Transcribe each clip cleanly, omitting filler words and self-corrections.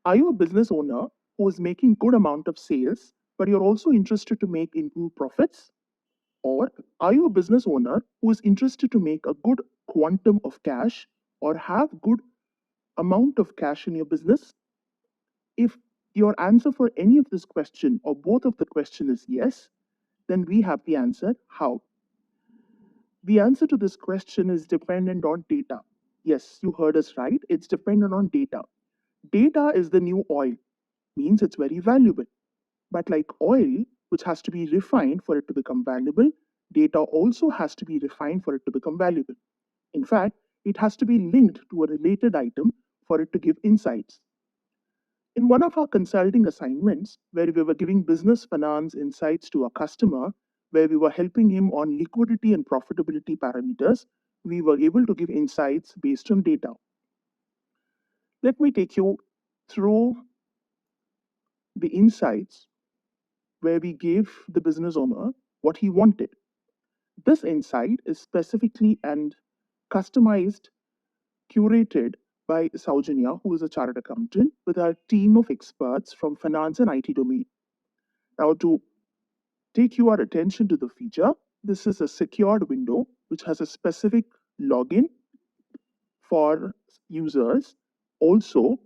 Are you a business owner who is making good amount of sales, but you're also interested to make improved profits? Or are you a business owner who is interested to make a good quantum of cash or have good amount of cash in your business? If your answer for any of this question or both of the question is yes, then we have the answer how. The answer to this question is dependent on data. Yes, you heard us right. It's dependent on data. Data is the new oil, means it's very valuable. But like oil, which has to be refined for it to become valuable, data also has to be refined for it to become valuable. In fact, it has to be linked to a related item for it to give insights. In one of our consulting assignments, where we were giving business finance insights to a customer, where we were helping him on liquidity and profitability parameters, we were able to give insights based on data. Let me take you through the insights where we gave the business owner what he wanted. This insight is specifically and customized, curated by Sowjanya, who is a chartered accountant, with our team of experts from finance and IT domain. Now, to take your attention to the feature, this is a secured window which has a specific login for users, also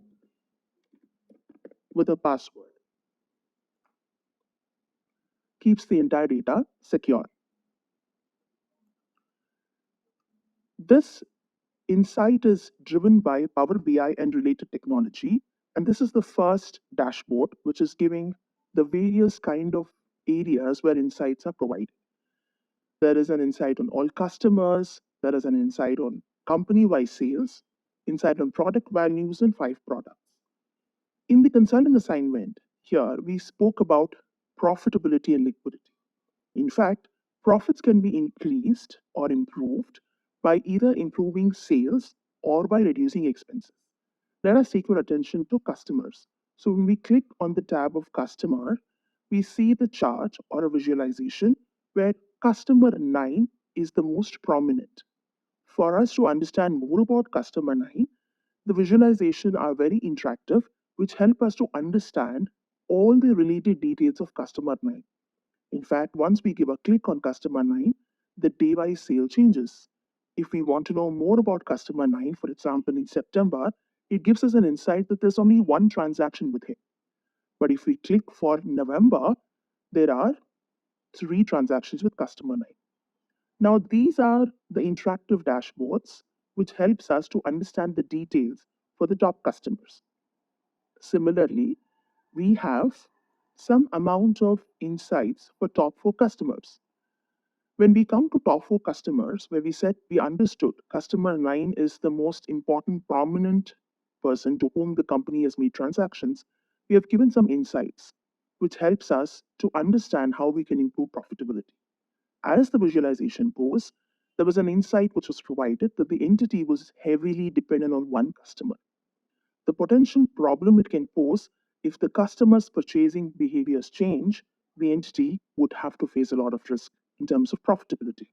with a password. Keeps the entire data secure. This insight is driven by Power BI and related technology, and this is the first dashboard which is giving the various kind of areas where insights are provided. There is an insight on all customers, there is an insight on company-wide sales, insight on product values, and 5 products. In the consulting assignment, here we spoke about profitability and liquidity. In fact, profits can be increased or improved by either improving sales or by reducing expenses. Let us take your attention to customers. So when we click on the tab of customer, we see the chart or a visualization where customer 9 is the most prominent. For us to understand more about customer 9, the visualization are very interactive, which help us to understand all the related details of customer 9. In fact, once we give a click on customer 9, the day-wise sale changes. If we want to know more about customer 9, for example, in September, it gives us an insight that there's only one transaction with him. But if we click for November, there are 3 transactions with customer 9. Now, these are the interactive dashboards which helps us to understand the details for the top customers. Similarly, we have some amount of insights for top 4 customers. When we come to top 4 customers, where we said we understood customer 9 is the most important, prominent person to whom the company has made transactions, we have given some insights, which helps us to understand how we can improve profitability. As the visualization goes, there was an insight which was provided that the entity was heavily dependent on one customer. The potential problem it can pose if the customer's purchasing behaviors change, the entity would have to face a lot of risk in terms of profitability.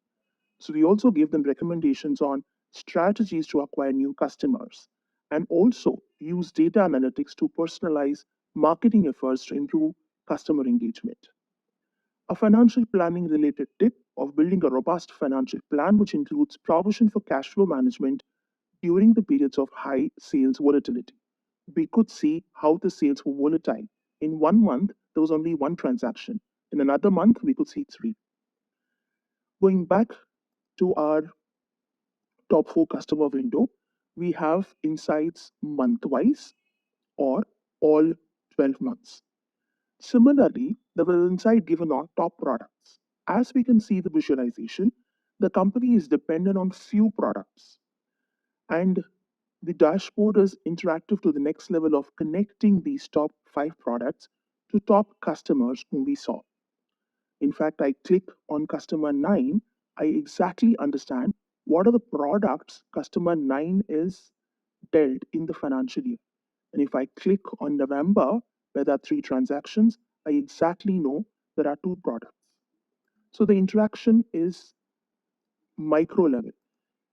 So we also give them recommendations on strategies to acquire new customers and also use data analytics to personalize marketing efforts to improve customer engagement. A financial planning related tip of building a robust financial plan, which includes provision for cash flow management during the periods of high sales volatility. We could see how the sales were volatile. In one month, there was only one transaction. In another month, we could see 3. Going back to our top 4 customer window, we have insights month-wise or all 12 months. Similarly, there was insight given on top products. As we can see the visualization, the company is dependent on few products. And the dashboard is interactive to the next level of connecting these top 5 products to top customers whom we saw. In fact, I click on customer 9, I exactly understand what are the products customer 9 is dealt in the financial year. And if I click on November, where there are 3 transactions, I exactly know there are 2 products. So the interaction is micro level.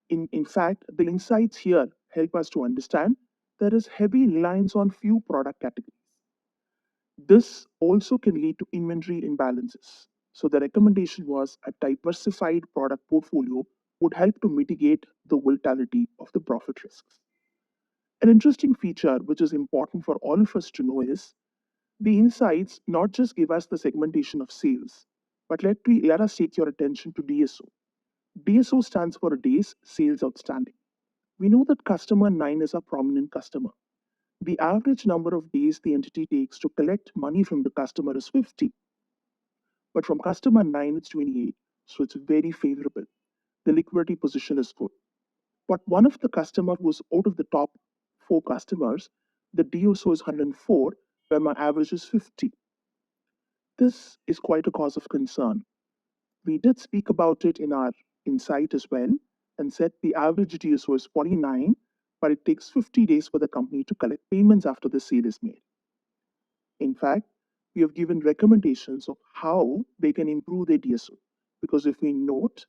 In fact, the insights here help us to understand there is heavy reliance on few product categories. This also can lead to inventory imbalances. So the recommendation was a diversified product portfolio would help to mitigate the volatility of the profit risks. An interesting feature which is important for all of us to know is the insights not just give us the segmentation of sales, but let us take your attention to DSO. DSO stands for Days Sales Outstanding. We know that customer 9 is a prominent customer. The average number of days the entity takes to collect money from the customer is 50, but from customer 9 it's 28, so it's very favorable. The liquidity position is good. But one of the customer who's out of the top 4 customers, the DSO is 104, where my average is 50. This is quite a cause of concern. We did speak about it in our insight as well and said the average DSO is 49, but it takes 50 days for the company to collect payments after the sale is made. In fact, we have given recommendations of how they can improve their DSO. Because if we note,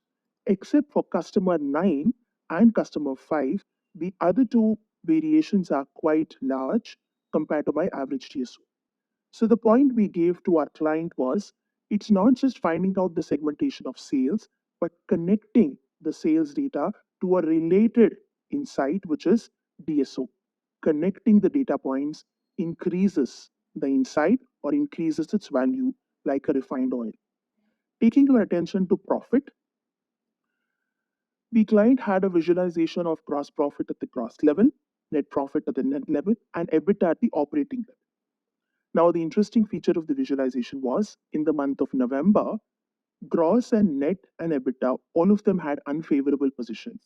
except for customer 9 and customer 5, the other two variations are quite large compared to my average DSO. So the point we gave to our client was it's not just finding out the segmentation of sales, but connecting the sales data to a related insight, which is DSO. Connecting the data points increases the insight or increases its value like a refined oil. Taking your attention to profit, the client had a visualization of gross profit at the gross level, net profit at the net level, and EBITDA at the operating level. Now, the interesting feature of the visualization was in the month of November, gross and net and EBITDA, all of them had unfavorable positions.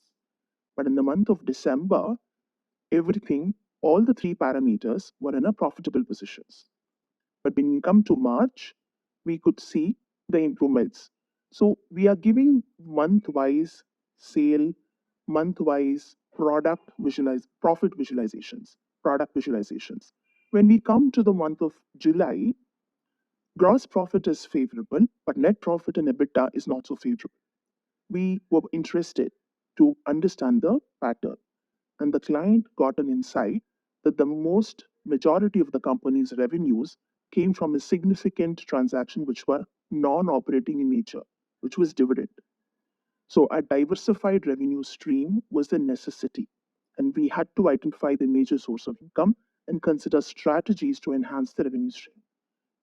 But in the month of December, everything, all the 3 parameters were in a profitable positions. But when we come to March, we could see the improvements. So we are giving month-wise sale, month-wise profit visualizations, product visualizations. When we come to the month of July, gross profit is favorable, but net profit and EBITDA is not so favorable. We were interested to understand the pattern, and the client got an insight that the most majority of the company's revenues came from a significant transaction which were non-operating in nature, which was dividend. So a diversified revenue stream was a necessity, and we had to identify the major source of income and consider strategies to enhance the revenue stream.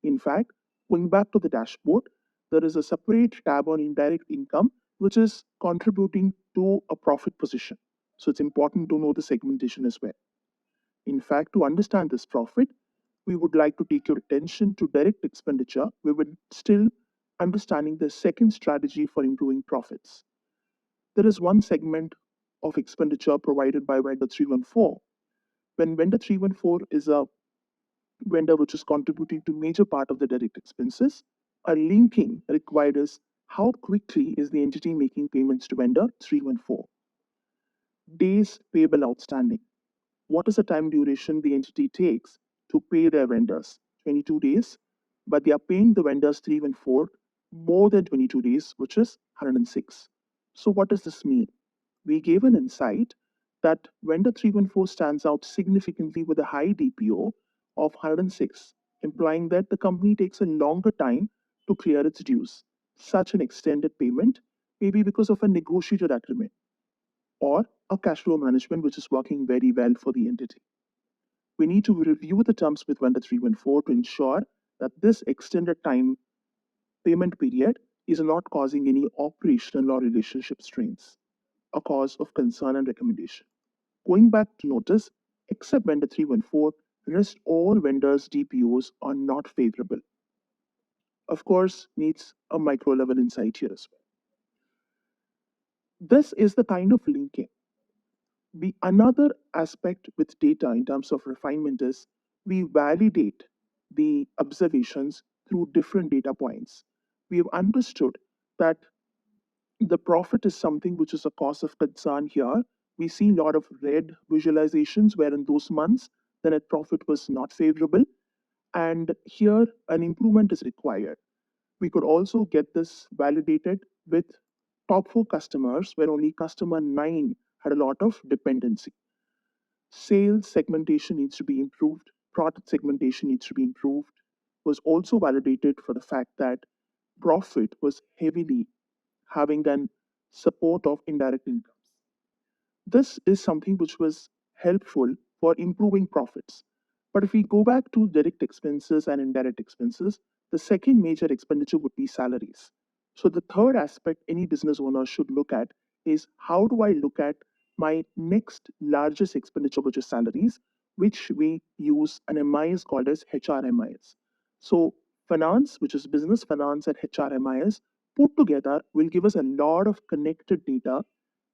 In fact, going back to the dashboard, there is a separate tab on indirect income, which is contributing to a profit position. So it's important to know the segmentation as well. In fact, to understand this profit, we would like to take your attention to direct expenditure. We will still understanding the second strategy for improving profits. There is one segment of expenditure provided by vendor 314. When vendor 314 is a vendor which is contributing to major part of the direct expenses, a linking required is how quickly is the entity making payments to vendor 314. Days payable outstanding. What is the time duration the entity takes to pay their vendors? 22 days, but they are paying the vendors 314 more than 22 days, which is 106. So what does this mean? We gave an insight that vendor 314 stands out significantly with a high DPO of 106, implying that the company takes a longer time to clear its dues. Such an extended payment may be because of a negotiated agreement or a cash flow management which is working very well for the entity. We need to review the terms with vendor 314 to ensure that this extended time payment period is not causing any operational or relationship strains, a cause of concern and recommendation. Going back to notice, except vendor 314, rest all vendors' DPOs are not favorable. Of course, needs a micro level insight here as well. This is the kind of linking. The another aspect with data in terms of refinement is we validate the observations through different data points. We have understood that the profit is something which is a cause of concern here. We see a lot of red visualizations where in those months the net profit was not favorable, and here an improvement is required. We could also get this validated with top 4 customers where only customer 9 had a lot of dependency. Sales segmentation needs to be improved, product segmentation needs to be improved, was also validated for the fact that profit was heavily having an support of indirect incomes. This is something which was helpful for improving profits. But if we go back to direct expenses and indirect expenses, the second major expenditure would be salaries. So the third aspect any business owner should look at is how do I look at my next largest expenditure, which is salaries, which we use an MIS called as HRMIS. So finance, which is business finance and HRMIS, put together will give us a lot of connected data,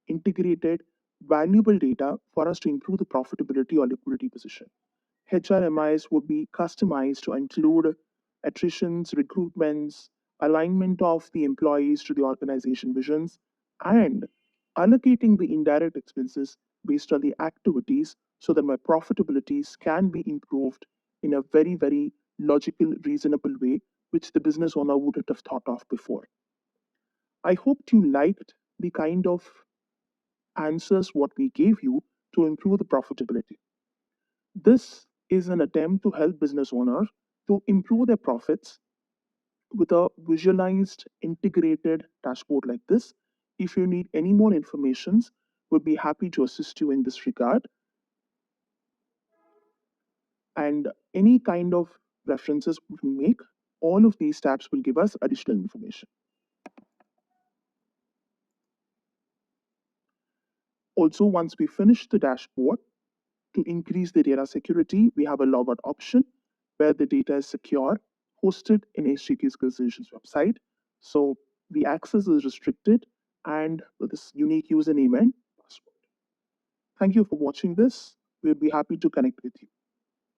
integrated, valuable data for us to improve the profitability or liquidity position. HRMIs would be customized to include attritions, recruitments, alignment of the employees to the organization visions, and allocating the indirect expenses based on the activities so that my profitabilities can be improved in a very, very logical, reasonable way, which the business owner wouldn't have thought of before. I hope you liked the kind of answers what we gave you to improve the profitability. This is an attempt to help business owners to improve their profits with a visualized, integrated dashboard like this. If you need any more informations, we'd be happy to assist you in this regard. And any kind of references we make, all of these tabs will give us additional information. Also, once we finish the dashboard, to increase the data security, we have a logout option where the data is secure, hosted in S.G.K. Solutions website. So the access is restricted and with this unique username and password. Thank you for watching this. We'll be happy to connect with you.